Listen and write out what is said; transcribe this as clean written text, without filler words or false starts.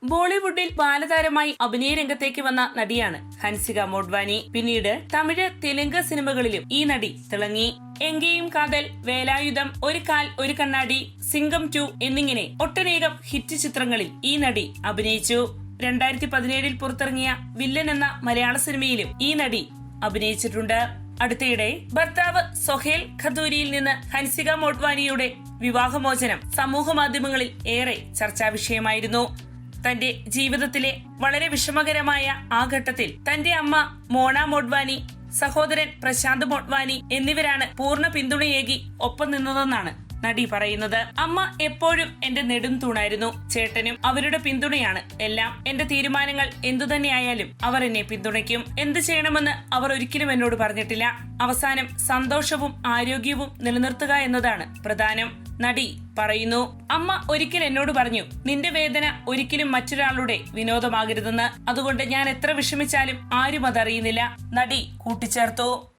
ബോളിവുഡിൽ ബാലതാരമായി അഭിനയ രംഗത്തേക്ക് വന്ന നടിയാണ് ഹൻസിക മോഡ്വാനി. പിന്നീട് തമിഴ്, തെലുങ്ക് സിനിമകളിലും ഈ നടി തിളങ്ങി. എങ്കേയും കാതൽ, വേലായുധം, ഒരു കാൽ ഒരു കണ്ണാടി, സിംഗം 2 എന്നിങ്ങനെ ഒട്ടനേകം ഹിറ്റ് ചിത്രങ്ങളിൽ ഈ നടി അഭിനയിച്ചു. 2017 പുറത്തിറങ്ങിയ വില്ലൻ എന്ന മലയാള സിനിമയിലും ഈ നടി അഭിനയിച്ചിട്ടുണ്ട്. അടുത്തിടെ ഭർത്താവ് സൊഹേൽ ഖദൂരിയിൽ നിന്ന് ഹൻസിക മോഡ്വാനിയുടെ വിവാഹമോചനം സമൂഹ മാധ്യമങ്ങളിൽ ഏറെ ചർച്ചാ വിഷയമായിരുന്നു. തന്റെ ജീവിതത്തിലെ വളരെ വിഷമകരമായ ആ ഘട്ടത്തിൽ തന്റെ അമ്മ മോണ മോഡ്വാനി, സഹോദരൻ പ്രശാന്ത് മോഡ്വാനി എന്നിവരാണ് പൂർണ്ണ പിന്തുണയേകി ഒപ്പം നിന്നതെന്നാണ് നടി പറയുന്നത്. അമ്മ എപ്പോഴും എന്റെ നെടും തൂണായിരുന്നു. ചേട്ടനും അവരുടെ പിന്തുണയാണ് എല്ലാം. എന്റെ തീരുമാനങ്ങൾ എന്തുതന്നെയായാലും അവർ എന്നെ പിന്തുണയ്ക്കും. എന്ത് ചെയ്യണമെന്ന് അവർ ഒരിക്കലും എന്നോട് പറഞ്ഞിട്ടില്ല. അവസാനം സന്തോഷവും ആരോഗ്യവും നിലനിർത്തുക എന്നതാണ് പ്രധാനം, നടി പറയുന്നു. അമ്മ ഒരിക്കൽ എന്നോട് പറഞ്ഞു, നിന്റെ വേദന ഒരിക്കലും മറ്റൊരാളുടെ വിനോദമാകരുതെന്ന്. അതുകൊണ്ട് ഞാൻ എത്ര വിഷമിച്ചാലും ആരും അതറിയുന്നില്ല, നടി കൂട്ടിച്ചേർത്തു.